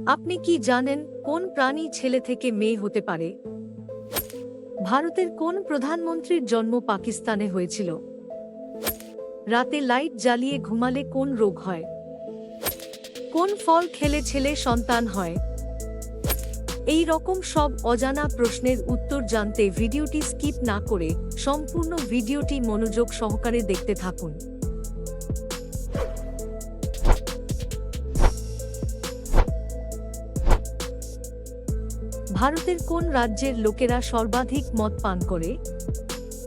আপনি কি জানেন কোন প্রাণী ছেলে থেকে মেয়ে হতে পারে? ভারতের কোন প্রধানমন্ত্রীর জন্ম পাকিস্তানে হয়েছিল? রাতে লাইট জ্বালিয়ে ঘুমালে কোন রোগ হয়? কোন ফল খেলে ছেলে সন্তান হয়? এই রকম সব অজানা প্রশ্নের উত্তর জানতে ভিডিওটি স্কিপ না করে সম্পূর্ণ ভিডিওটি মনোযোগ সহকারে দেখতে থাকুন। ভারতের কোন রাজ্যের লোকেরা সর্বাধিক মদ পান করে?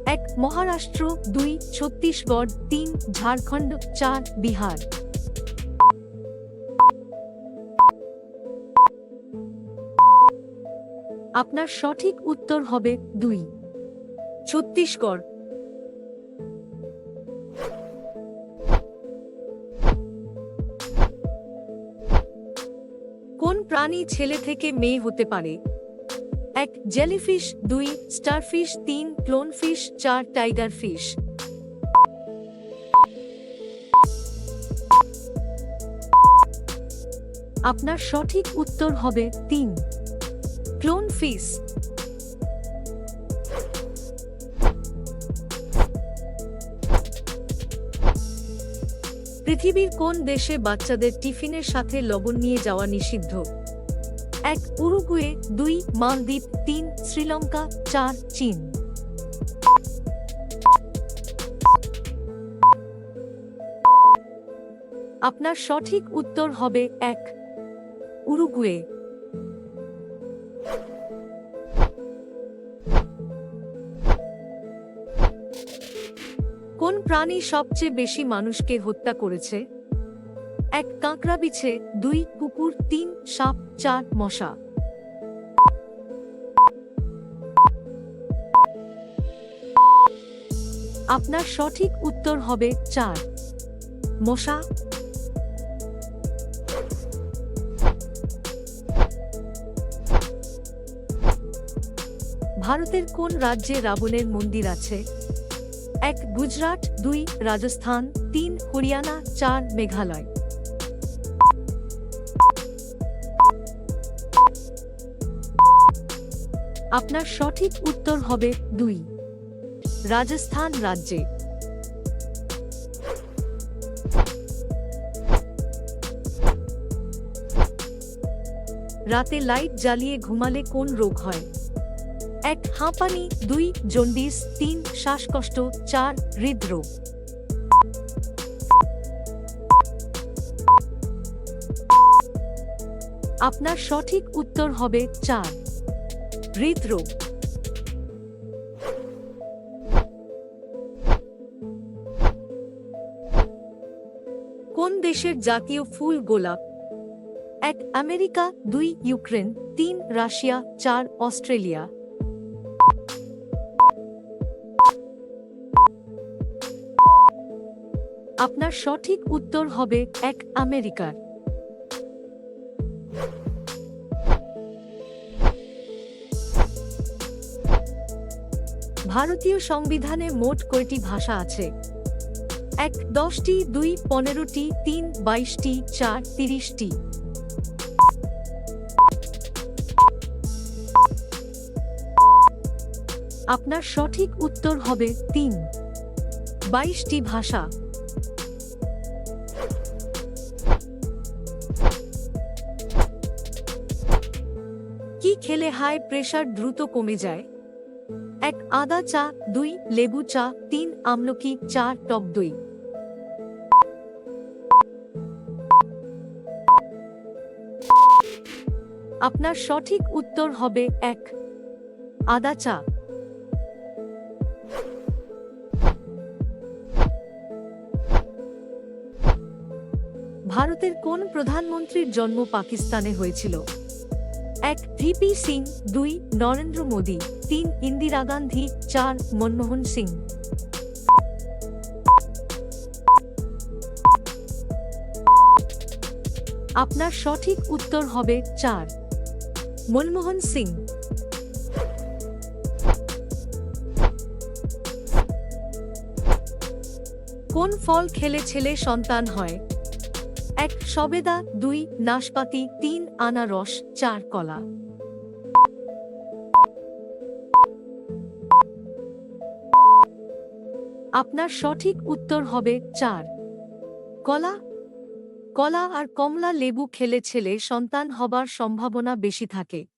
১. মহারাষ্ট্র, ২. ছত্তিশগড়, ৩. ঝাড়খণ্ড, ৪. বিহার। আপনার সঠিক উত্তর হবে ২. ছত্তিশগড়। কোন প্রাণী ছেলে থেকে মেয়ে হতে পারে? ১. জেলিফিশ, ২. স্টারফিশ, ৩. ক্লোনফিশ, ৪. Tiger fish. আপনার সঠিক উত্তর হবে ৩. ক্লোনফিশ। পৃথিবীর কোন দেশে বাচ্চাদের টিফিনের সাথে লবণ নিয়ে যাওয়া নিষিদ্ধ? ১. উরুগুয়ে, ২. মালদ্বীপ, ৩. শ্রীলঙ্কা, ৪. চীন। আপনার সঠিক উত্তর হবে ১. উরুগুয়ে। কোন প্রাণী সবচেয়ে বেশি মানুষকে হত্যা করেছে? ১. কাঁকড়া বিছে, ২. কুকুর, ৩. সাপ, ৪. মশা। আপনার সঠিক উত্তর হবে ৪. মশা। ভারতের কোন রাজ্যে রাবণের মন্দির আছে? ১. গুজরাট, ২. রাজস্থান, ৩. হরিয়ানা, ৪. মেঘালয়। আপনার সঠিক উত্তর হবে ২. রাজস্থান রাজ্যে। রাতে লাইট জ্বালিয়ে ঘুমালে কোন রোগ হয়? ১. হাঁপানি, ২. জন্ডিস, ৩. শ্বাসকষ্ট, ৪. হৃদরোগ। আপনার সঠিক উত্তর হবে ৪. হৃদরোগ। কোন দেশের জাতীয় ফুল গোলাপ? ১. আমেরিকা, ২. ইউক্রেন, ৩. রাশিয়া, ৪. অস্ট্রেলিয়া। আপনার সঠিক উত্তর হবে ১. আমেরিকার। ভারতীয় সংবিধানে মোট কয়টি ভাষা আছে? ১. ১০টি, ২. ১৫টি, ৩. ২২টি, ৪. ৩০টি। আপনার সঠিক উত্তর হবে ৩. ২২টি ভাষা। কি খেলে হাই প্রেশার দ্রুত কমে যায়? ১. আদা চা, ২. লেবু চা, ৩. আমলকি, ৪. টক দই। আপনার সঠিক উত্তর হবে ১. আদা চা। ভারতের কোন প্রধানমন্ত্রীর জন্ম পাকিস্তানে হয়েছিল? ১. ভিপি সিং, ২. নরেন্দ্র মোদি, ৩. ইন্দিরা গান্ধী, ৪. মনমোহন সিং। আপনার সঠিক উত্তর হবে ৪. মনমোহন সিং। কোন ফল খেলে ছেলে সন্তান হয়? 1 সবেদা, 2 নাশপাতি, 3 আনারস, 4 কলা। আপনার সঠিক উত্তর হবে 4 কলা। কলা আর কমলা লেবু খেলে ছেলে সন্তান হবার সম্ভাবনা বেশি থাকে।